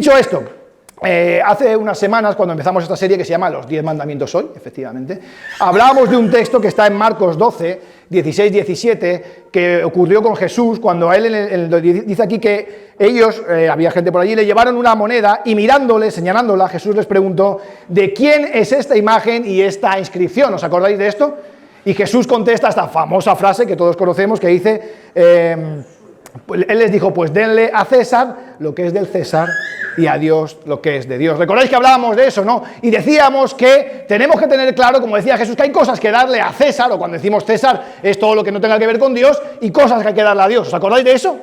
Dicho esto, hace unas semanas, cuando empezamos esta serie que se llama Los 10 Mandamientos Hoy, efectivamente, hablábamos de un texto que está en Marcos 12, 16, 17, que ocurrió con Jesús, cuando a él dice aquí que ellos, había gente por allí, le llevaron una moneda y mirándole, señalándola, Jesús les preguntó, ¿de quién es esta imagen y esta inscripción? ¿Os acordáis de esto? Y Jesús contesta esta famosa frase que todos conocemos, que dice, él les dijo, pues denle a César lo que es del César y a Dios lo que es de Dios. ¿Recordáis que hablábamos de eso, no? Y decíamos que tenemos que tener claro, como decía Jesús, que hay cosas que darle a César, o cuando decimos César es todo lo que no tenga que ver con Dios, y cosas que hay que darle a Dios. ¿Os acordáis de eso?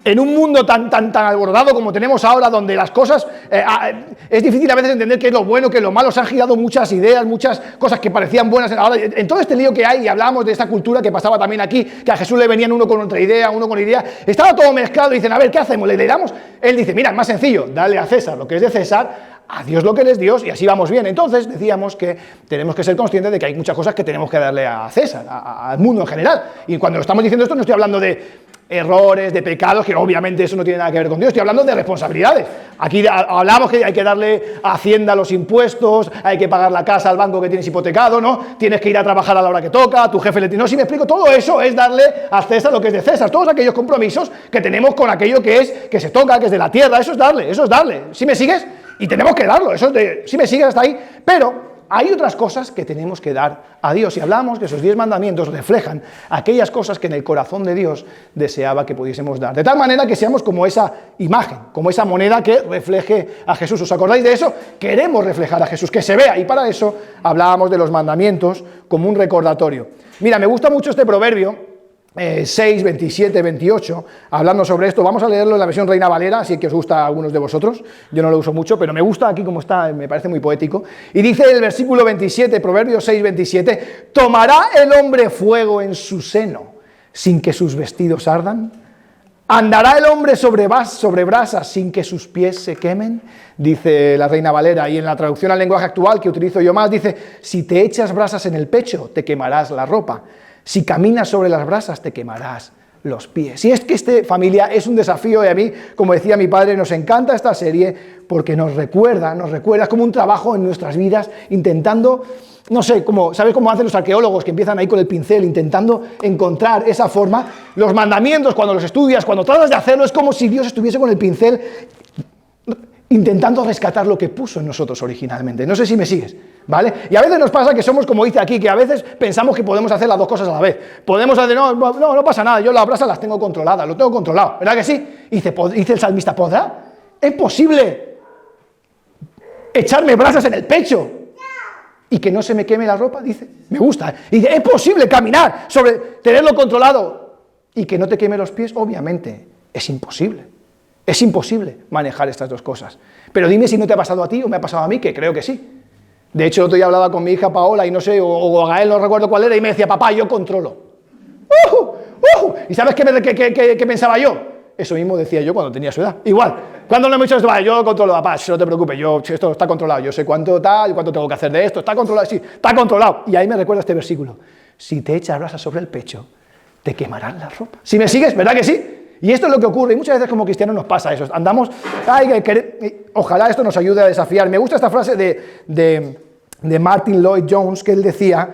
En un mundo tan alborotado como tenemos ahora, donde las cosas, es difícil a veces entender qué es lo bueno, qué es lo malo, se han girado muchas ideas, muchas cosas que parecían buenas. Ahora, en todo este lío que hay, y hablábamos de esta cultura que pasaba también aquí, que a Jesús le venían uno con otra idea, uno con idea, estaba todo mezclado, y dicen, a ver, ¿qué hacemos? ¿Le damos? Él dice, mira, es más sencillo, dale a César lo que es de César, a Dios lo que es Dios, y así vamos bien. Entonces decíamos que tenemos que ser conscientes de que hay muchas cosas que tenemos que darle a César, al mundo en general. Y cuando estamos diciendo esto no estoy hablando de errores, de pecados, que obviamente eso no tiene nada que ver con Dios, estoy hablando de responsabilidades. Aquí hablamos que hay que darle a Hacienda los impuestos, hay que pagar la casa al banco que tienes hipotecado, ¿no? Tienes que ir a trabajar a la hora que toca, a tu jefe le tiene... No, si me explico, todo eso es darle a César lo que es de César, todos aquellos compromisos que tenemos con aquello que se toca, que es de la tierra, eso es darle. ¿Sí me sigues? Y tenemos que darlo, eso es de... ¿Sí me sigues hasta ahí? Pero hay otras cosas que tenemos que dar a Dios, y hablamos que esos 10 mandamientos reflejan aquellas cosas que en el corazón de Dios deseaba que pudiésemos dar, de tal manera que seamos como esa imagen, como esa moneda que refleje a Jesús. ¿Os acordáis de eso? Queremos reflejar a Jesús, que se vea, y para eso hablábamos de los mandamientos como un recordatorio. Mira, me gusta mucho este proverbio, 6, 27, 28, hablando sobre esto. Vamos a leerlo en la versión Reina Valera, así que os gusta a algunos de vosotros. Yo no lo uso mucho, pero me gusta aquí como está, me parece muy poético. Y dice el versículo 27, Proverbios 6, 27, ¿tomará el hombre fuego en su seno sin que sus vestidos ardan? ¿Andará el hombre sobre brasas sin que sus pies se quemen? Dice la Reina Valera, y en la traducción al lenguaje actual, que utilizo yo más, dice, si te echas brasas en el pecho, te quemarás la ropa. Si caminas sobre las brasas, te quemarás los pies. Y es que familia, es un desafío, y a mí, como decía mi padre, nos encanta esta serie porque nos recuerda, es como un trabajo en nuestras vidas, intentando, no sé, ¿sabes cómo hacen los arqueólogos que empiezan ahí con el pincel, intentando encontrar esa forma? Los mandamientos, cuando los estudias, cuando tratas de hacerlo, es como si Dios estuviese con el pincel intentando rescatar lo que puso en nosotros originalmente. No sé si me sigues, ¿vale? Y a veces nos pasa que somos, como dice aquí, que a veces pensamos que podemos hacer las dos cosas a la vez. Podemos hacer, no pasa nada, yo las brasas las tengo controladas, lo tengo controlado, ¿verdad que sí? Y dice el salmista, ¿podrá? ¿Es posible echarme brasas en el pecho y que no se me queme la ropa? Dice, me gusta. Y dice, ¿es posible caminar sobre, tenerlo controlado y que no te queme los pies? Obviamente, es imposible. Es imposible manejar estas dos cosas. Pero dime si no te ha pasado a ti o me ha pasado a mí, que creo que sí. De hecho, el otro día hablaba con mi hija Paola y no sé, o a Gael, no recuerdo cuál era, y me decía, papá, yo controlo. ¿Y sabes qué pensaba yo? Eso mismo decía yo cuando tenía su edad. Igual, cuando no me he dicho esto, yo controlo, papá, no te preocupes, esto está controlado, yo sé cuánto tengo que hacer de esto, está controlado, sí, está controlado. Y ahí me recuerda este versículo, si te echas brasas sobre el pecho, te quemarán la ropa. Si me sigues, ¿verdad que sí? Y esto es lo que ocurre, y muchas veces como cristianos nos pasa eso, andamos, ojalá esto nos ayude a desafiar. Me gusta esta frase de Martin Lloyd Jones, que él decía,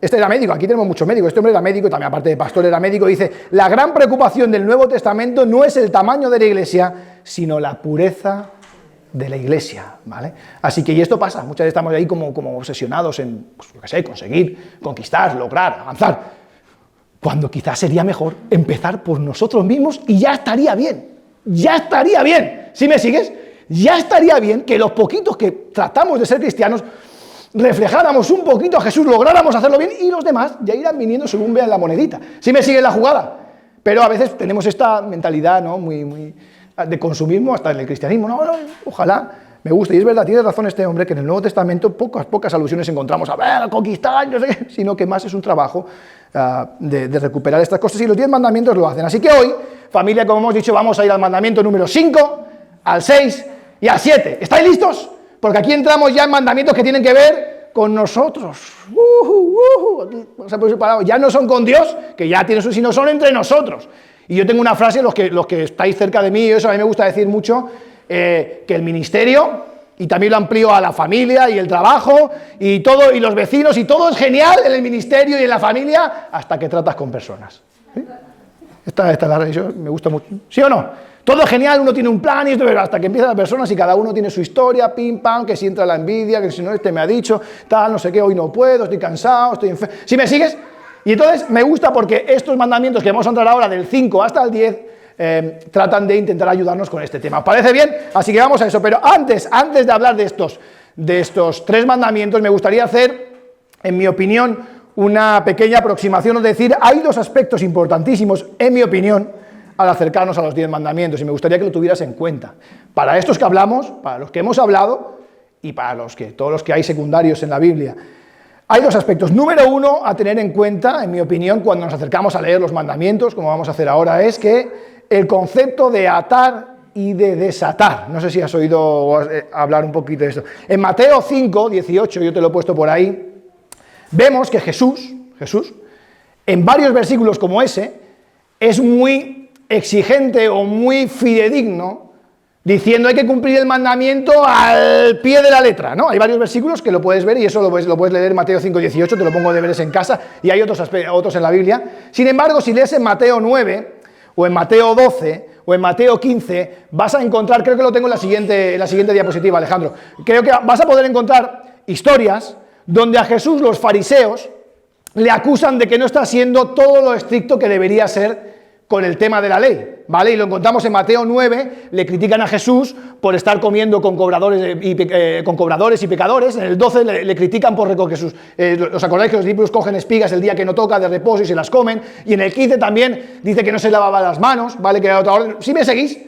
este era médico, aquí tenemos muchos médicos, este hombre era médico, también aparte de pastor era médico, dice, la gran preocupación del Nuevo Testamento no es el tamaño de la iglesia, sino la pureza de la iglesia, ¿vale? Así que, y esto pasa, muchas veces estamos ahí como obsesionados en, conseguir, conquistar, lograr, avanzar, cuando quizás sería mejor empezar por nosotros mismos y ya estaría bien, ¿sí me sigues? Ya estaría bien que los poquitos que tratamos de ser cristianos reflejáramos un poquito a Jesús, lográramos hacerlo bien y los demás ya irán viniendo según vean la monedita. ¿Sí me sigue la jugada? Pero a veces tenemos esta mentalidad, ¿no? muy de consumismo hasta en el cristianismo. No, ojalá me guste. Y es verdad, tiene razón este hombre que en el Nuevo Testamento pocas alusiones encontramos a ver, a conquistar, no sé qué, sino que más es un trabajo de recuperar estas cosas, y los 10 mandamientos lo hacen. Así que hoy, familia, como hemos dicho, vamos a ir al mandamiento número 5, al 6 y al 7. ¿Estáis listos? Porque aquí entramos ya en mandamientos que tienen que ver con nosotros. Ya no son con Dios, que ya tiene su, sino son entre nosotros. Y yo tengo una frase, los que estáis cerca de mí, y eso a mí me gusta decir mucho, que el ministerio, y también lo amplío a la familia y el trabajo, y todo, y los vecinos, y todo es genial en el ministerio y en la familia, hasta que tratas con personas. ¿Sí? Esta es la religión, me gusta mucho. ¿Sí o no? Todo es genial, uno tiene un plan, y esto, pero hasta que empiezan las personas y cada uno tiene su historia, pim, pam, que si entra la envidia, que si no, este me ha dicho, tal, no sé qué, hoy no puedo, estoy cansado, estoy enfermo. ¿Sí me sigues? Y entonces me gusta porque estos mandamientos que vamos a entrar ahora del 5 hasta el 10 tratan de intentar ayudarnos con este tema. ¿Os parece bien? Así que vamos a eso. Pero antes de hablar de estos 3 mandamientos, me gustaría hacer, en mi opinión, una pequeña aproximación, es decir, hay 2 aspectos importantísimos, en mi opinión, al acercarnos a los 10 mandamientos, y me gustaría que lo tuvieras en cuenta. Para estos que hablamos, para los que hemos hablado, y para todos los que hay secundarios en la Biblia. Hay 2 aspectos. Número 1, a tener en cuenta, en mi opinión, cuando nos acercamos a leer los mandamientos, como vamos a hacer ahora, es que el concepto de atar y de desatar. No sé si has oído hablar un poquito de esto. En Mateo 5, 18, yo te lo he puesto por ahí, vemos que Jesús, en varios versículos como ese, es muy exigente o muy fidedigno, diciendo hay que cumplir el mandamiento al pie de la letra, ¿no? Hay varios versículos que lo puedes ver y eso lo puedes leer en Mateo 5, 18, te lo pongo de deberes en casa, y hay otros en la Biblia. Sin embargo, si lees en Mateo 9, o en Mateo 12, o en Mateo 15, vas a encontrar, creo que lo tengo en la siguiente diapositiva, Alejandro, creo que vas a poder encontrar historias donde a Jesús los fariseos le acusan de que no está siendo todo lo estricto que debería ser con el tema de la ley, ¿vale? Y lo encontramos en Mateo 9, le critican a Jesús por estar comiendo con cobradores y pecadores. En el 12 le critican por recoger sus... ¿Os acordáis que los discípulos cogen espigas el día que no toca de reposo y se las comen? Y en el 15 también dice que no se lavaba las manos, ¿vale? Que era otra orden. Si me seguís,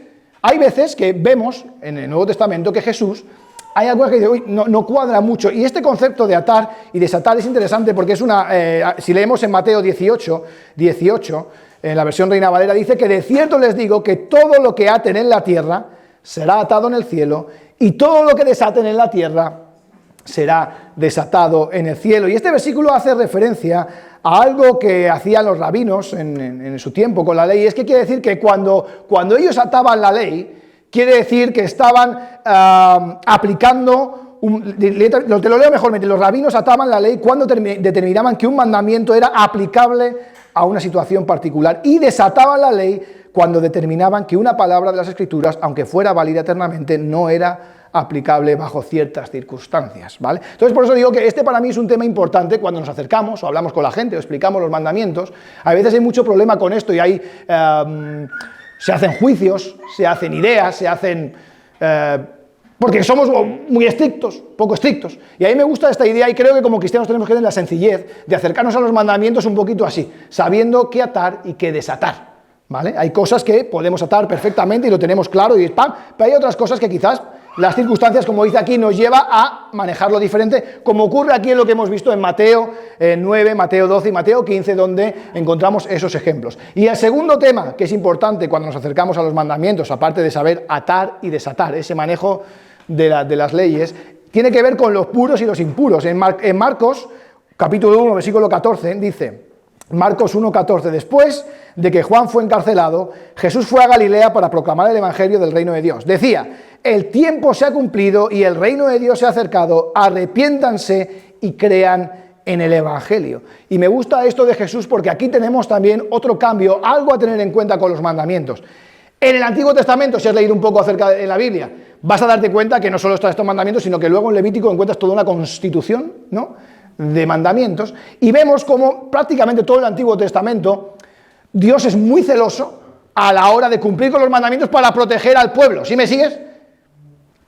hay veces que vemos en el Nuevo Testamento que Jesús, hay algunas que dicen, uy, no cuadra mucho. Y este concepto de atar y desatar es interesante porque es si leemos en Mateo 18, en la versión Reina Valera, dice que de cierto les digo que todo lo que aten en la tierra será atado en el cielo, y todo lo que desaten en la tierra será desatado en el cielo. Y este versículo hace referencia a algo que hacían los rabinos en su tiempo con la ley, y es que quiere decir que cuando ellos ataban la ley, quiere decir que estaban aplicando, te lo leo mejormente, los rabinos ataban la ley cuando determinaban que un mandamiento era aplicable a una situación particular, y desataban la ley cuando determinaban que una palabra de las Escrituras, aunque fuera válida eternamente, no era aplicable bajo ciertas circunstancias, ¿vale? Entonces, por eso digo que este para mí es un tema importante cuando nos acercamos o hablamos con la gente o explicamos los mandamientos. A veces hay mucho problema con esto y se hacen juicios, se hacen ideas, se hacen... porque somos muy estrictos, poco estrictos. Y a mí me gusta esta idea, y creo que como cristianos tenemos que tener la sencillez de acercarnos a los mandamientos un poquito así, sabiendo qué atar y qué desatar, ¿vale? Hay cosas que podemos atar perfectamente y lo tenemos claro y ¡pam! Pero hay otras cosas que quizás las circunstancias, como dice aquí, nos lleva a manejarlo diferente, como ocurre aquí en lo que hemos visto en Mateo 9, Mateo 12 y Mateo 15, donde encontramos esos ejemplos. Y el segundo tema, que es importante cuando nos acercamos a los mandamientos, aparte de saber atar y desatar, ese manejo de las leyes, tiene que ver con los puros y los impuros. En Marcos, capítulo 1, versículo 14, dice, Marcos 1, 14, después de que Juan fue encarcelado, Jesús fue a Galilea para proclamar el evangelio del reino de Dios. Decía, el tiempo se ha cumplido y el reino de Dios se ha acercado, arrepiéntanse y crean en el evangelio. Y me gusta esto de Jesús porque aquí tenemos también otro cambio, algo a tener en cuenta con los mandamientos. En el Antiguo Testamento, si has leído un poco acerca de la Biblia, vas a darte cuenta que no solo están estos mandamientos, sino que luego en Levítico encuentras toda una constitución, ¿no?, de mandamientos, y vemos como prácticamente todo el Antiguo Testamento, Dios es muy celoso a la hora de cumplir con los mandamientos para proteger al pueblo. ¿Sí me sigues?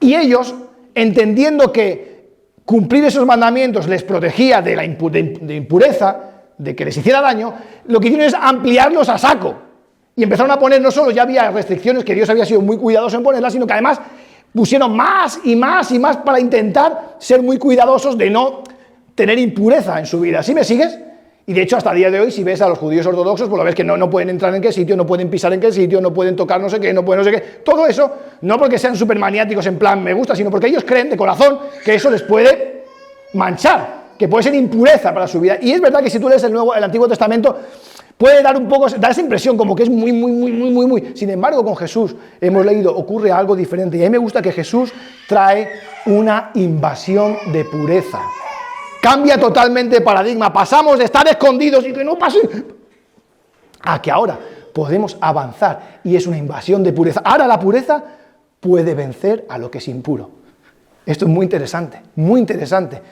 Y ellos, entendiendo que cumplir esos mandamientos les protegía de la impureza, de que les hiciera daño, lo que hicieron es ampliarlos a saco. Y empezaron a poner, no solo ya había restricciones que Dios había sido muy cuidadoso en ponerlas, sino que además pusieron más y más y más para intentar ser muy cuidadosos de no tener impureza en su vida. ¿Sí me sigues? Y de hecho hasta el día de hoy, si ves a los judíos ortodoxos, pues lo ves que no pueden entrar en qué sitio, no pueden pisar en qué sitio, no pueden tocar no sé qué, no pueden no sé qué. Todo eso, no porque sean súper maniáticos en plan me gusta, sino porque ellos creen de corazón que eso les puede manchar, que puede ser impureza para su vida. Y es verdad que si tú lees el Antiguo Testamento, Puede dar un poco, da esa impresión como que es muy. Sin embargo, con Jesús hemos leído, ocurre algo diferente. Y a mí me gusta que Jesús trae una invasión de pureza. Cambia totalmente el paradigma. Pasamos de estar escondidos y que no pase, a que ahora podemos avanzar. Y es una invasión de pureza. Ahora la pureza puede vencer a lo que es impuro. Esto es muy interesante, muy interesante.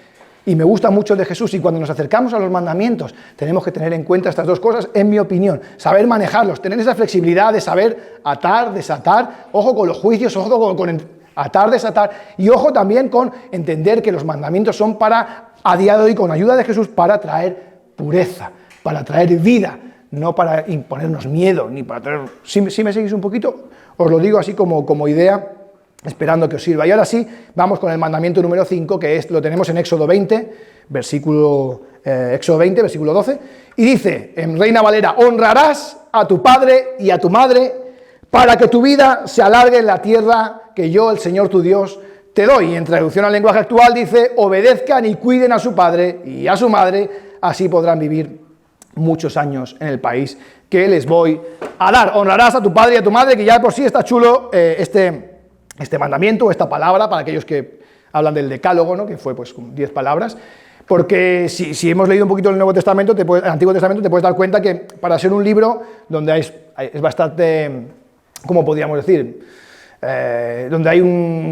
Y me gusta mucho de Jesús, y cuando nos acercamos a los mandamientos tenemos que tener en cuenta estas dos cosas, en mi opinión, saber manejarlos, tener esa flexibilidad de saber atar, desatar, ojo con los juicios, ojo con atar, desatar, y ojo también con entender que los mandamientos son para, a día de hoy, con ayuda de Jesús, para traer pureza, para traer vida, no para imponernos miedo, ni para traer... Si me seguís un poquito, os lo digo así como idea, esperando que os sirva. Y ahora sí, vamos con el mandamiento número 5, que lo tenemos en Éxodo 20, versículo 12, y dice, en Reina Valera, honrarás a tu padre y a tu madre para que tu vida se alargue en la tierra que yo, el Señor tu Dios, te doy. Y en traducción al lenguaje actual dice, obedezcan y cuiden a su padre y a su madre, así podrán vivir muchos años en el país que les voy a dar. Honrarás a tu padre y a tu madre, que ya por sí está chulo este mandamiento, esta palabra, para aquellos que hablan del decálogo, ¿no? Que fue pues 10 palabras, porque si hemos leído un poquito el Nuevo Testamento, el Antiguo Testamento, te puedes dar cuenta que para ser un libro donde es bastante, ¿cómo podríamos decir? Donde hay mucha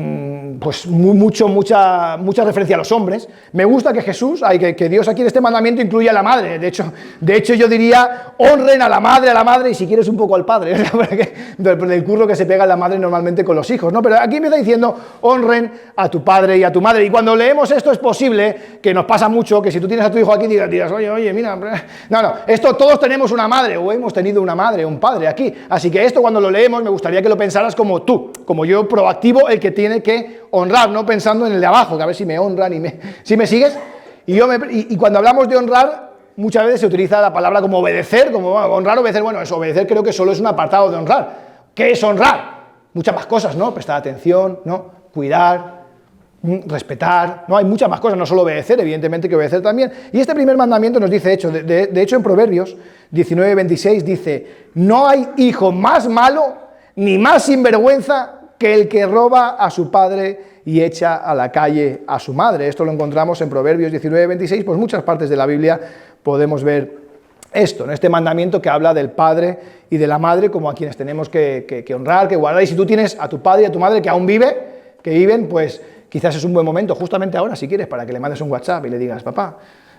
referencia a los hombres. Me gusta que Jesús, que Dios aquí en este mandamiento incluye a la madre. De hecho yo diría, honren a la madre y si quieres un poco al padre, del curro que se pega la madre normalmente con los hijos, ¿no? Pero aquí me está diciendo, honren a tu padre y a tu madre. Y cuando leemos esto es posible, que nos pasa mucho, que si tú tienes a tu hijo aquí digas, oye, mira, no, esto todos tenemos una madre, o hemos tenido una madre, un padre aquí. Así que esto cuando lo leemos me gustaría que lo pensaras como tú, como yo proactivo, el que tiene que honrar, no pensando en el de abajo, que a ver si me honran si me sigues. Y cuando hablamos de honrar, muchas veces se utiliza la palabra como obedecer, como honrar, obedecer. Bueno, obedecer creo que solo es un apartado de honrar. ¿Qué es honrar? Muchas más cosas, ¿no? Prestar atención, ¿no? Cuidar, respetar, ¿no? Hay muchas más cosas, no solo obedecer, evidentemente que obedecer también. Y este primer mandamiento nos dice, de hecho en Proverbios 19:26 dice, no hay hijo más malo ni más sinvergüenza que el que roba a su padre y echa a la calle a su madre. Esto lo encontramos en Proverbios 19:26, pues muchas partes de la Biblia podemos ver esto, ¿no? Este mandamiento que habla del padre y de la madre como a quienes tenemos que honrar, que guardar. Y si tú tienes a tu padre y a tu madre que aún viven, pues quizás es un buen momento, justamente ahora, si quieres, para que le mandes un WhatsApp y le digas, papá,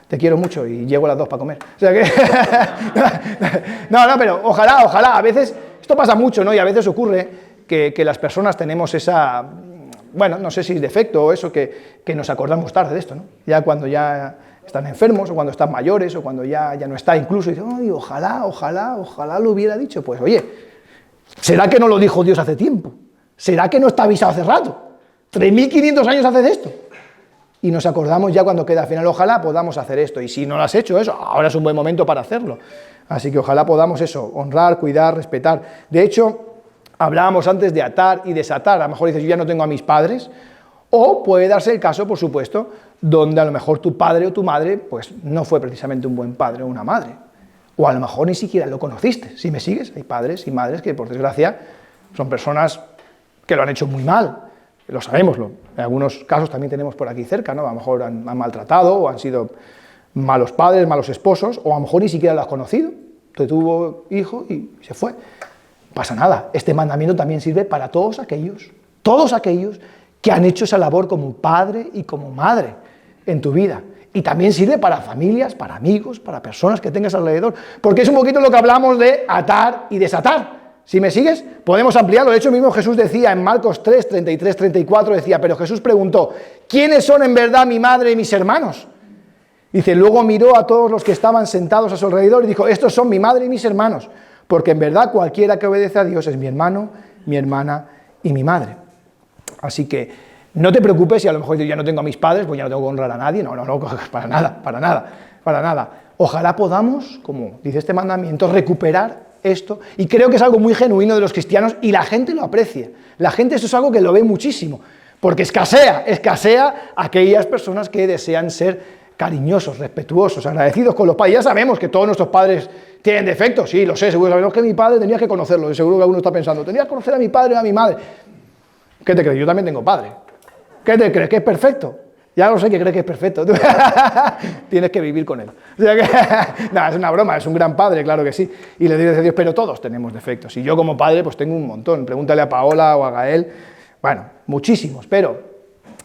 te quiero mucho y llego a las 2 para comer. O sea que... no, pero ojalá, a veces, esto pasa mucho, ¿no? Y a veces ocurre que las personas tenemos esa, bueno, no sé si es defecto o eso, que nos acordamos tarde de esto, ¿no? Ya cuando ya están enfermos, o cuando están mayores, o cuando ya no está incluso, y dicen, ay, ojalá lo hubiera dicho. Pues oye, ¿será que no lo dijo Dios hace tiempo? ¿Será que no está avisado hace rato? 3.500 años hace de esto. Y nos acordamos ya cuando queda al final, ojalá podamos hacer esto. Y si no lo has hecho eso, ahora es un buen momento para hacerlo. Así que ojalá podamos eso, honrar, cuidar, respetar. De hecho, hablábamos antes de atar y desatar. A lo mejor dices, yo ya no tengo a mis padres. O puede darse el caso, por supuesto, donde a lo mejor tu padre o tu madre pues no fue precisamente un buen padre o una madre. O a lo mejor ni siquiera lo conociste. Si me sigues, hay padres y madres que, por desgracia, son personas que lo han hecho muy mal. Lo sabemos, en algunos casos también tenemos por aquí cerca, ¿no? A lo mejor han maltratado o han sido malos padres, malos esposos, o a lo mejor ni siquiera lo has conocido. Te tuvo hijo y se fue. No pasa nada. Este mandamiento también sirve para todos aquellos que han hecho esa labor como padre y como madre en tu vida. Y también sirve para familias, para amigos, para personas que tengas alrededor. Porque es un poquito lo que hablamos de atar y desatar. Si me sigues, podemos ampliarlo. De hecho, mismo Jesús decía en Marcos 3, 33, 34, decía, pero Jesús preguntó, ¿quiénes son en verdad mi madre y mis hermanos? Dice, luego miró a todos los que estaban sentados a su alrededor y dijo, estos son mi madre y mis hermanos, porque en verdad cualquiera que obedece a Dios es mi hermano, mi hermana y mi madre. Así que no te preocupes si a lo mejor ya no tengo a mis padres, pues ya no tengo que honrar a nadie. No, para nada. Ojalá podamos, como dice este mandamiento, recuperar esto, y creo que es algo muy genuino de los cristianos y la gente lo aprecia. La gente esto es algo que lo ve muchísimo, porque escasea aquellas personas que desean ser cariñosos, respetuosos, agradecidos con los padres. Ya sabemos que todos nuestros padres tienen defectos, sí, lo sé, seguro sabemos que mi padre tenías que conocerlo, seguro que alguno está pensando, tenías que conocer a mi padre o a mi madre. ¿Qué te crees? Yo también tengo padre. ¿Qué te crees? ¿Que es perfecto? Ya lo sé que crees que es perfecto. Tienes que vivir con él. O sea que, no, es una broma, es un gran padre, claro que sí. Y le digo a Dios, pero todos tenemos defectos. Y yo como padre, pues tengo un montón. Pregúntale a Paola o a Gael. Bueno, muchísimos, pero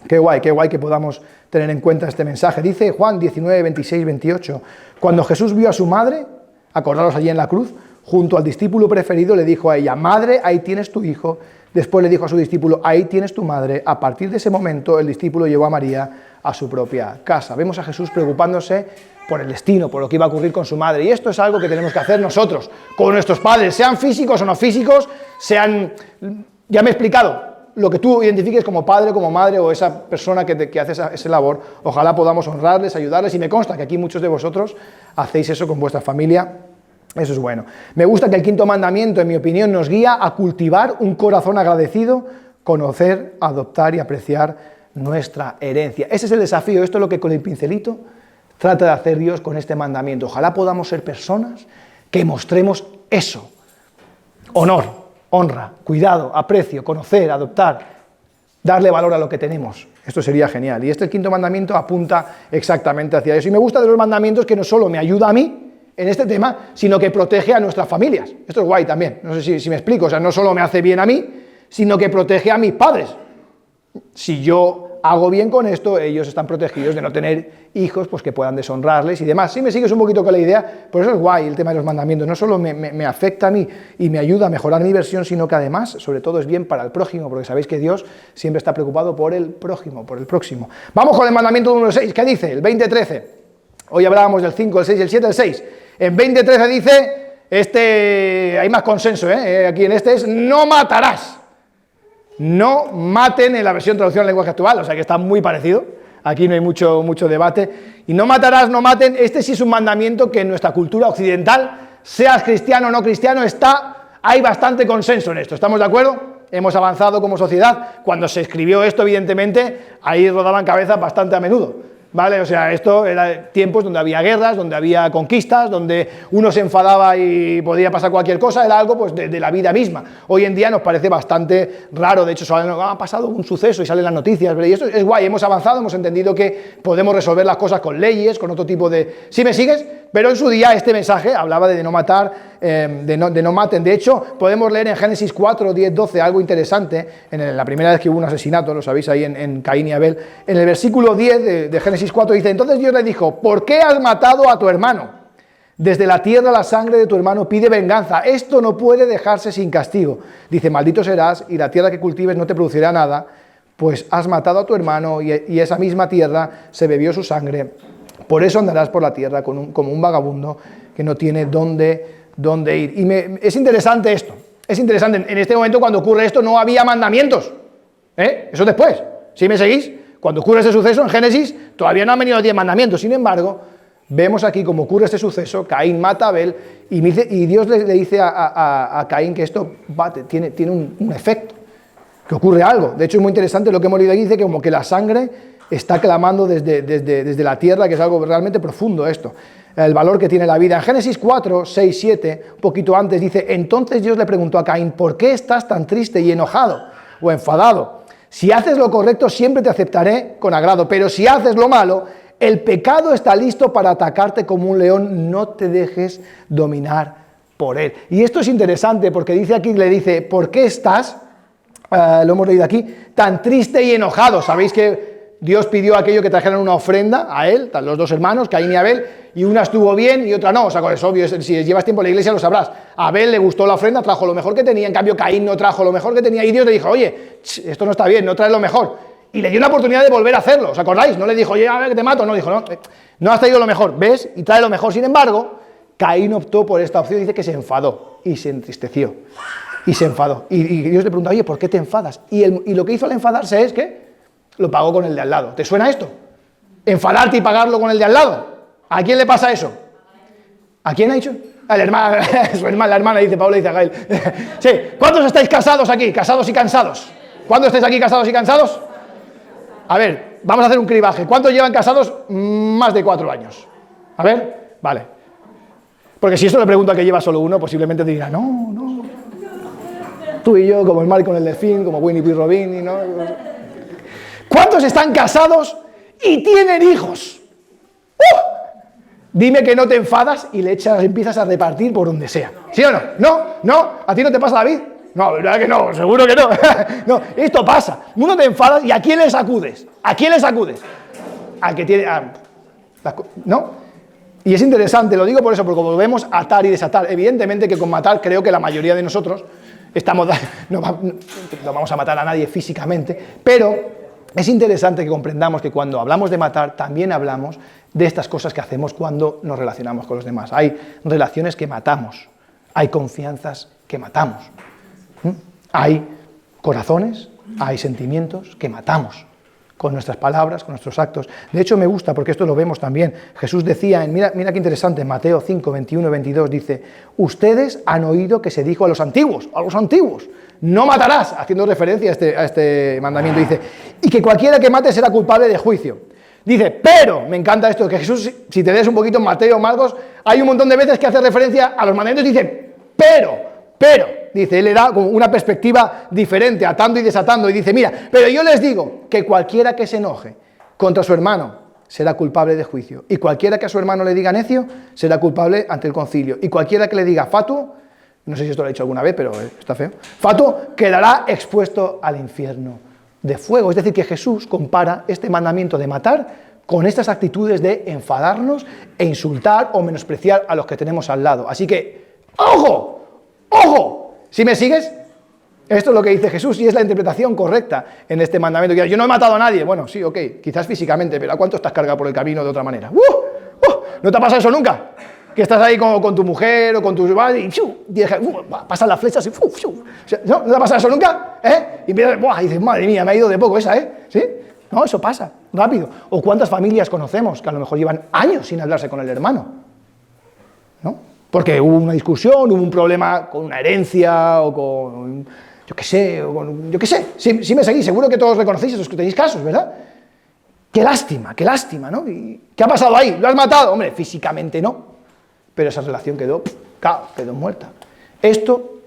qué guay que podamos tener en cuenta este mensaje. Dice Juan 19, 26, 28. Cuando Jesús vio a su madre, acordaros allí en la cruz, junto al discípulo preferido, le dijo a ella, madre, ahí tienes tu hijo. Después le dijo a su discípulo, ahí tienes tu madre. A partir de ese momento, el discípulo llevó a María a su propia casa. Vemos a Jesús preocupándose por el destino, por lo que iba a ocurrir con su madre. Y esto es algo que tenemos que hacer nosotros, con nuestros padres, sean físicos o no físicos, sean... Ya me he explicado, lo que tú identifiques como padre, como madre o esa persona que hace esa labor, ojalá podamos honrarles, ayudarles. Y me consta que aquí muchos de vosotros hacéis eso con vuestra familia. Eso es bueno. Me gusta que el quinto mandamiento, en mi opinión, nos guía a cultivar un corazón agradecido, conocer, adoptar y apreciar nuestra herencia. Ese es el desafío, esto es lo que con el pincelito trata de hacer Dios con este mandamiento. Ojalá podamos ser personas que mostremos eso. Honor, honra, cuidado, aprecio, conocer, adoptar, darle valor a lo que tenemos. Esto sería genial. Y el quinto mandamiento apunta exactamente hacia eso. Y me gusta de los mandamientos que no solo me ayuda a mí, en este tema, sino que protege a nuestras familias. Esto es guay también, no sé si me explico, o sea, no solo me hace bien a mí, sino que protege a mis padres. Si yo hago bien con esto, ellos están protegidos de no tener hijos pues que puedan deshonrarles y demás. Si me sigues un poquito con la idea, por eso es guay el tema de los mandamientos, no solo me afecta a mí y me ayuda a mejorar mi versión, sino que además, sobre todo, es bien para el prójimo, porque sabéis que Dios siempre está preocupado por el prójimo, por el próximo. Vamos con el mandamiento número 6, ¿qué dice? El 20:13. Hoy hablábamos del 5, el 6, el 7, el 6. En 20:13 dice, hay más consenso, aquí en este es, no matarás. No maten en la versión traducción al lenguaje actual, o sea que está muy parecido, aquí no hay mucho debate. Y no matarás, no maten, este sí es un mandamiento que en nuestra cultura occidental, seas cristiano o no cristiano, hay bastante consenso en esto, ¿estamos de acuerdo? Hemos avanzado como sociedad, cuando se escribió esto, evidentemente, ahí rodaban cabezas bastante a menudo. ¿Vale? O sea, esto era tiempos donde había guerras, donde había conquistas, donde uno se enfadaba y podía pasar cualquier cosa, era algo pues de la vida misma. Hoy en día nos parece bastante raro, de hecho ha pasado un suceso y salen las noticias, y esto es guay, hemos avanzado, hemos entendido que podemos resolver las cosas con leyes, con otro tipo de... ¿Sí me sigues? Pero en su día este mensaje hablaba de no matar, de no maten. De hecho, podemos leer en Génesis 4, 10, 12 algo interesante, en la primera vez que hubo un asesinato, lo sabéis ahí en Caín y Abel, en el versículo 10 de Génesis 4 dice, entonces Dios le dijo, ¿por qué has matado a tu hermano? Desde la tierra la sangre de tu hermano pide venganza, esto no puede dejarse sin castigo. Dice, maldito serás y la tierra que cultives no te producirá nada, pues has matado a tu hermano y esa misma tierra se bebió su sangre. Por eso andarás por la tierra como un vagabundo que no tiene dónde ir. Y es interesante esto. Es interesante, en este momento cuando ocurre esto no había mandamientos. Eso después. ¿Sí me seguís? Cuando ocurre este suceso en Génesis todavía no han venido los 10 mandamientos. Sin embargo, vemos aquí cómo ocurre este suceso. Caín mata a Abel y Dios le dice a Caín que esto tiene un efecto, que ocurre algo. De hecho es muy interesante lo que hemos leído aquí. Dice que como que la sangre está clamando desde la tierra, que es algo realmente profundo esto, el valor que tiene la vida. En Génesis 4, 6, 7, un poquito antes, dice, entonces Dios le preguntó a Caín, ¿por qué estás tan triste y enojado o enfadado? Si haces lo correcto, siempre te aceptaré con agrado, pero si haces lo malo, el pecado está listo para atacarte como un león, no te dejes dominar por él. Y esto es interesante porque le dice, ¿por qué estás, lo hemos leído aquí, tan triste y enojado? Sabéis que Dios pidió a aquello que trajeran una ofrenda a él, los dos hermanos, Caín y Abel, y una estuvo bien y otra no. O sea, es obvio, si llevas tiempo en la iglesia lo sabrás. A Abel le gustó la ofrenda, trajo lo mejor que tenía, en cambio Caín no trajo lo mejor que tenía, y Dios le dijo, oye, esto no está bien, no traes lo mejor. Y le dio una oportunidad de volver a hacerlo, ¿os acordáis? No le dijo, oye, a ver que te mato, no, dijo, no has traído lo mejor, ¿ves? Y trae lo mejor. Sin embargo, Caín optó por esta opción, dice que se enfadó y se entristeció. Y se enfadó. Y Dios le pregunta, oye, ¿por qué te enfadas? Y lo que hizo al enfadarse es que lo pagó con el de al lado. ¿Te suena esto? Enfadarte y pagarlo con el de al lado. ¿A quién le pasa eso? ¿A quién ha dicho? A la hermana, la hermana dice, Pablo dice a Gael. Sí, ¿cuántos estáis casados aquí? Casados y cansados. ¿Cuántos estáis aquí casados y cansados? A ver, vamos a hacer un cribaje. ¿Cuántos llevan casados más de 4 años? A ver, vale. Porque si esto le pregunto al que lleva solo uno, posiblemente te dirá, no, no. Tú y yo, como el mar con el delfín, como Winnie P. Robin, ¿no? ¿Cuántos están casados y tienen hijos? Dime que no te enfadas y empiezas a repartir por donde sea. ¿Sí o no? ¿No? ¿No? ¿A ti no te pasa, David? No, ¿verdad que no? Seguro que no. No, esto pasa. Uno te enfadas y ¿a quién le sacudes? ¿A quién le sacudes? Al que tiene... ¿No? Y es interesante, lo digo por eso, porque como vemos atar y desatar, evidentemente que con matar creo que la mayoría de nosotros no vamos a matar a nadie físicamente, pero es interesante que comprendamos que cuando hablamos de matar, también hablamos de estas cosas que hacemos cuando nos relacionamos con los demás. Hay relaciones que matamos, hay confianzas que matamos, hay corazones, hay sentimientos que matamos con nuestras palabras, con nuestros actos. De hecho, me gusta, porque esto lo vemos también. Jesús decía, mira qué interesante, en Mateo 5, 21, 22, dice, ustedes han oído que se dijo a los antiguos, no matarás, haciendo referencia a este mandamiento, dice, y que cualquiera que mate será culpable de juicio. Dice, pero, me encanta esto, que Jesús, si te lees un poquito en Mateo, Marcos, hay un montón de veces que hace referencia a los mandamientos, dice, pero, dice, él le da como una perspectiva diferente, atando y desatando, y dice, mira, pero yo les digo que cualquiera que se enoje contra su hermano será culpable de juicio, y cualquiera que a su hermano le diga necio será culpable ante el concilio, y cualquiera que le diga fatuo, no sé si esto lo he dicho alguna vez, pero está feo, fatuo quedará expuesto al infierno de fuego. Es decir, que Jesús compara este mandamiento de matar con estas actitudes de enfadarnos e insultar o menospreciar a los que tenemos al lado. Así que, ¡ojo! ¡Ojo! ¿Sí me sigues? Esto es lo que dice Jesús y es la interpretación correcta en este mandamiento. Yo no he matado a nadie. Bueno, sí, ok, quizás físicamente, pero ¿a cuánto estás cargado por el camino de otra manera? ¿No te ha pasado eso nunca? Que estás ahí con tu mujer o con tu... y pasan las flechas y... ¿No te ha pasado eso nunca? Y dices, madre mía, me ha ido de poco esa, ¿sí? No, eso pasa, rápido. O cuántas familias conocemos que a lo mejor llevan años sin hablarse con el hermano, ¿no? Porque hubo una discusión, hubo un problema con una herencia o con... yo qué sé. Si me seguís, seguro que todos reconocéis esos que tenéis casos, ¿verdad? Qué lástima, ¿no? ¿Y qué ha pasado ahí? ¿Lo has matado? Hombre, físicamente no. Pero esa relación quedó muerta. Esto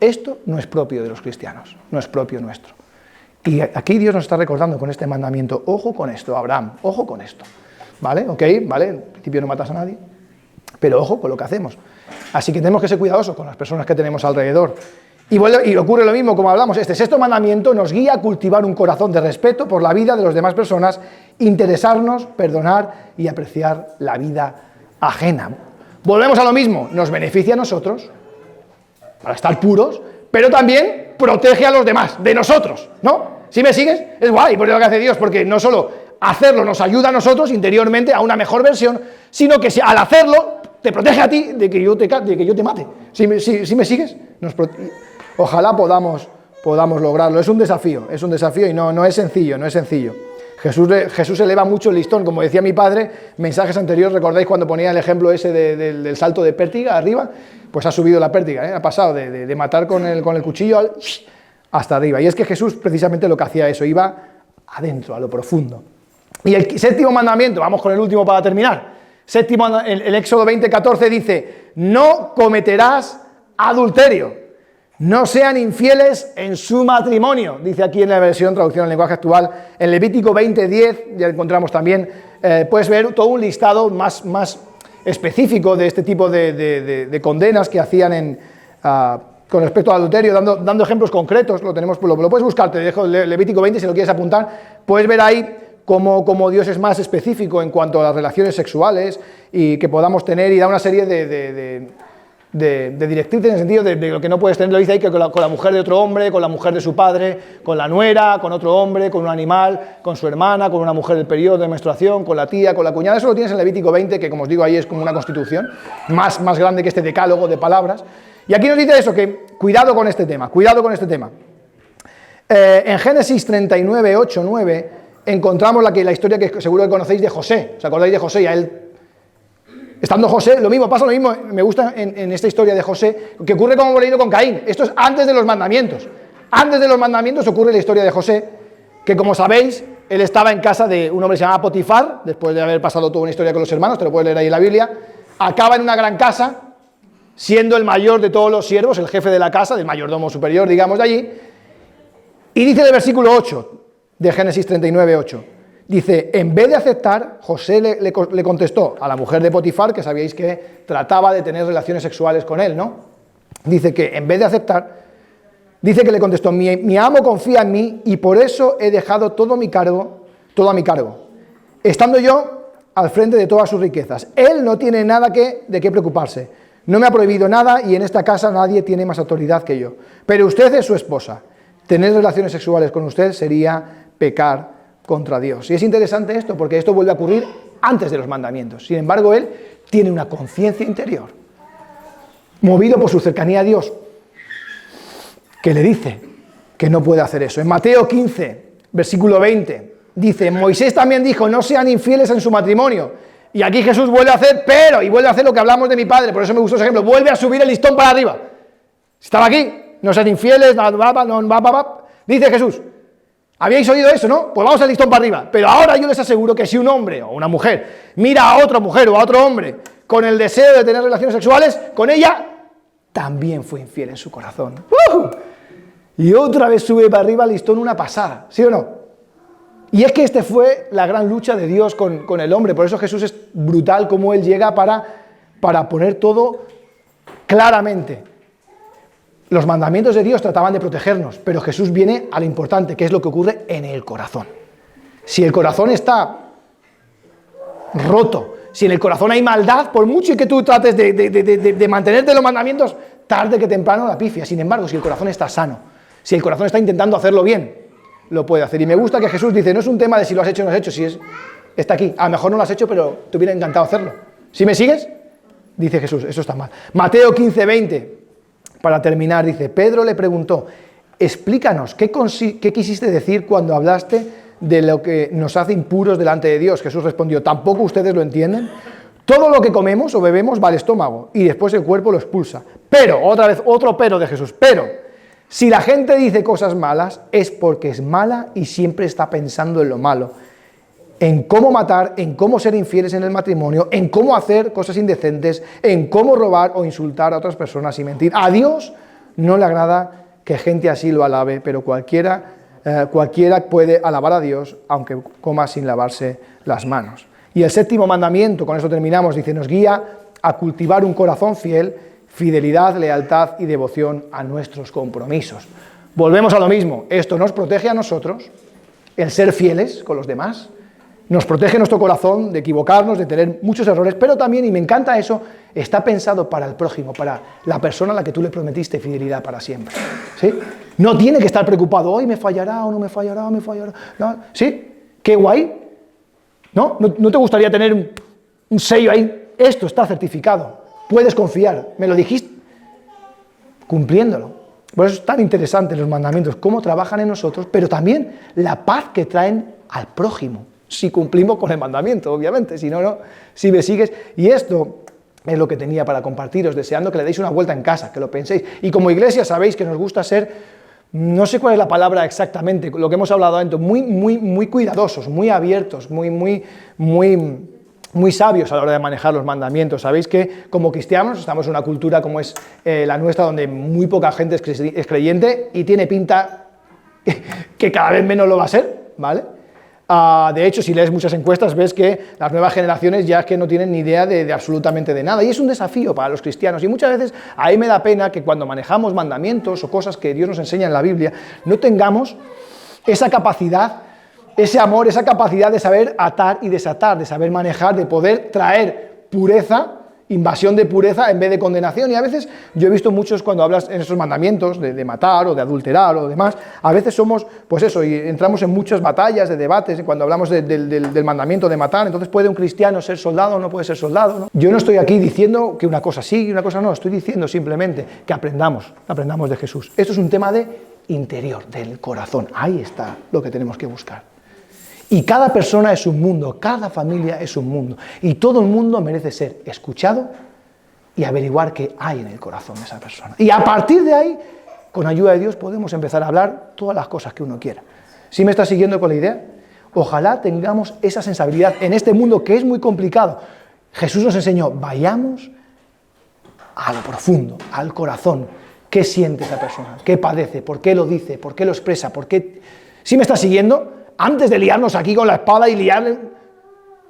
no es propio de los cristianos, no es propio nuestro. Y aquí Dios nos está recordando con este mandamiento, ojo con esto, Abraham, ojo con esto. ¿Vale? Ok, ¿vale? En principio no matas a nadie, pero ojo con lo que hacemos. Así que tenemos que ser cuidadosos con las personas que tenemos alrededor. Y ocurre lo mismo, como hablamos, este sexto mandamiento nos guía a cultivar un corazón de respeto por la vida de las demás personas, interesarnos, perdonar y apreciar la vida ajena. Volvemos a lo mismo, nos beneficia a nosotros, para estar puros, pero también protege a los demás, de nosotros, ¿no? ¿Sí me sigues? Es guay, por lo que hace Dios, porque no solo hacerlo nos ayuda a nosotros interiormente a una mejor versión, sino que al hacerlo te protege a ti de que yo te mate. ¿Sí me sigues? Ojalá podamos lograrlo. Es un desafío y no es sencillo. Jesús eleva mucho el listón, como decía mi padre, mensajes anteriores, ¿recordáis cuando ponía el ejemplo ese del salto de pértiga arriba? Pues ha subido la pértiga, ha pasado de matar con el cuchillo hasta arriba. Y es que Jesús precisamente lo que hacía eso, iba adentro, a lo profundo. Y el séptimo mandamiento, vamos con el último para terminar. El Éxodo 20:14 dice, no cometerás adulterio. No sean infieles en su matrimonio, dice aquí en la versión traducción al lenguaje actual. En Levítico 20:10, ya encontramos también, puedes ver todo un listado más específico de este tipo de condenas que hacían con respecto al adulterio, dando ejemplos concretos. Lo puedes buscar, te dejo Levítico 20 si lo quieres apuntar. Puedes ver ahí cómo Dios es más específico en cuanto a las relaciones sexuales y que podamos tener, y da una serie de directrices en el sentido de lo que no puedes tener. Lo dice ahí que con la mujer de otro hombre, con la mujer de su padre, con la nuera, con otro hombre, con un animal, con su hermana, con una mujer del periodo de menstruación, con la tía, con la cuñada. Eso lo tienes en Levítico 20, que como os digo ahí es como una constitución más grande que este decálogo de palabras. Y aquí nos dice eso, que cuidado con este tema. En Génesis 39, 8, 9 encontramos la historia que seguro que conocéis de José. ¿Os acordáis de José? Y a él, estando José, pasa lo mismo, me gusta en esta historia de José, que ocurre como hemos leído con Caín. Esto es antes de los mandamientos. Antes de los mandamientos ocurre la historia de José, que como sabéis, Él estaba en casa de un hombre que se llamaba Potifar, después de haber pasado toda una historia con los hermanos, te lo puedes leer ahí en la Biblia. Acaba en una gran casa, siendo el mayor de todos los siervos, el jefe de la casa, del mayordomo superior, digamos, de allí. Y dice en el versículo 8 de Génesis 39, 8, dice, en vez de aceptar, José le contestó a la mujer de Potifar, que sabíais que trataba de tener relaciones sexuales con él, ¿no? Dice que en vez de aceptar, dice que le contestó, mi amo confía en mí y por eso he dejado todo a mi cargo, estando yo al frente de todas sus riquezas. Él no tiene nada de qué preocuparse, no me ha prohibido nada y en esta casa nadie tiene más autoridad que yo. Pero usted es su esposa, tener relaciones sexuales con usted sería pecar contra Dios. Y es interesante esto porque esto vuelve a ocurrir antes de los mandamientos. Sin embargo, él tiene una conciencia interior, movido por su cercanía a Dios, que le dice que no puede hacer eso. En Mateo 15, versículo 20, dice, Moisés también dijo, no sean infieles en su matrimonio. Y aquí Jesús vuelve a hacer, y vuelve a hacer lo que hablamos de mi padre, por eso me gustó ese ejemplo, vuelve a subir el listón para arriba. Estaba aquí, no sean infieles, dice Jesús, habíais oído eso, ¿no? Pues vamos al listón para arriba. Pero ahora yo les aseguro que si un hombre o una mujer mira a otra mujer o a otro hombre con el deseo de tener relaciones sexuales, con ella también fue infiel en su corazón. Y otra vez sube para arriba el listón una pasada, ¿sí o no? Y es que esta fue la gran lucha de Dios con el hombre, por eso Jesús es brutal como Él llega para poner todo claramente. Los mandamientos de Dios trataban de protegernos, pero Jesús viene a lo importante, que es lo que ocurre en el corazón. Si el corazón está roto, si en el corazón hay maldad, por mucho que tú trates de mantenerte en los mandamientos, tarde que temprano la pifia. Sin embargo, si el corazón está sano, si el corazón está intentando hacerlo bien, lo puede hacer. Y me gusta que Jesús dice, no es un tema de si lo has hecho o no has hecho, está aquí. A lo mejor no lo has hecho, pero te hubiera encantado hacerlo. ¿Sí me sigues? Dice Jesús, eso está mal. Mateo 15, 20, para terminar, dice, Pedro le preguntó, explícanos, ¿qué quisiste decir cuando hablaste de lo que nos hace impuros delante de Dios? Jesús respondió, ¿tampoco ustedes lo entienden? Todo lo que comemos o bebemos va al estómago y después el cuerpo lo expulsa. Pero, otra vez, otro pero de Jesús, pero si la gente dice cosas malas es porque es mala y siempre está pensando en lo malo, en cómo matar, en cómo ser infieles en el matrimonio, en cómo hacer cosas indecentes, en cómo robar o insultar a otras personas y mentir. A Dios no le agrada que gente así lo alabe, pero cualquiera puede alabar a Dios aunque coma sin lavarse las manos. Y el séptimo mandamiento, con eso terminamos, dice, nos guía a cultivar un corazón fiel, fidelidad, lealtad y devoción a nuestros compromisos. Volvemos a lo mismo, esto nos protege a nosotros, el ser fieles con los demás, nos protege nuestro corazón de equivocarnos, de tener muchos errores, pero también, y me encanta eso, está pensado para el prójimo, para la persona a la que tú le prometiste fidelidad para siempre. ¿Sí? No tiene que estar preocupado, hoy me fallará o no me fallará, me fallará. ¿No? ¿Sí? Qué guay. ¿No? ¿No te gustaría tener un sello ahí? Esto está certificado. Puedes confiar. Me lo dijiste. Cumpliéndolo. Por eso es tan interesante los mandamientos, cómo trabajan en nosotros, pero también la paz que traen al prójimo. Si cumplimos con el mandamiento, obviamente, si no, si me sigues. Y esto es lo que tenía para compartiros, deseando que le deis una vuelta en casa, que lo penséis. Y como iglesia sabéis que nos gusta ser, no sé cuál es la palabra exactamente, lo que hemos hablado antes, muy cuidadosos, muy abiertos, muy sabios a la hora de manejar los mandamientos. Sabéis que como cristianos estamos en una cultura como es la nuestra, donde muy poca gente es creyente y tiene pinta que cada vez menos lo va a ser, ¿vale? De hecho, si lees muchas encuestas, ves que las nuevas generaciones ya es que no tienen ni idea de absolutamente de nada. Y es un desafío para los cristianos. Y muchas veces a mí me da pena que cuando manejamos mandamientos o cosas que Dios nos enseña en la Biblia, no tengamos esa capacidad, ese amor, esa capacidad de saber atar y desatar, de saber manejar, de poder traer pureza, invasión de pureza en vez de condenación. Y a veces yo he visto muchos cuando hablas en esos mandamientos de matar o de adulterar o demás, a veces somos, pues eso, y entramos en muchas batallas, de debates, cuando hablamos del mandamiento de matar. Entonces, ¿puede un cristiano ser soldado o no puede ser soldado? ¿No? Yo no estoy aquí diciendo que una cosa sí y una cosa no, estoy diciendo simplemente que aprendamos de Jesús. Esto es un tema de interior, del corazón. Ahí está lo que tenemos que buscar. Y cada persona es un mundo, cada familia es un mundo. Y todo el mundo merece ser escuchado y averiguar qué hay en el corazón de esa persona. Y a partir de ahí, con ayuda de Dios, podemos empezar a hablar todas las cosas que uno quiera. ¿Sí me está siguiendo con la idea? Ojalá tengamos esa sensibilidad en este mundo que es muy complicado. Jesús nos enseñó, vayamos a lo profundo, al corazón. ¿Qué siente esa persona? ¿Qué padece? ¿Por qué lo dice? ¿Por qué lo expresa? ¿Por qué? ¿Sí me está siguiendo? Antes de liarnos aquí con la espada y liar,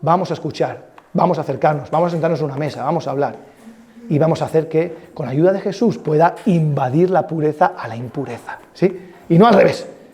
vamos a escuchar, vamos a acercarnos, vamos a sentarnos en una mesa, vamos a hablar. Y vamos a hacer que, con la ayuda de Jesús, pueda invadir la pureza a la impureza, ¿sí? Y no al revés.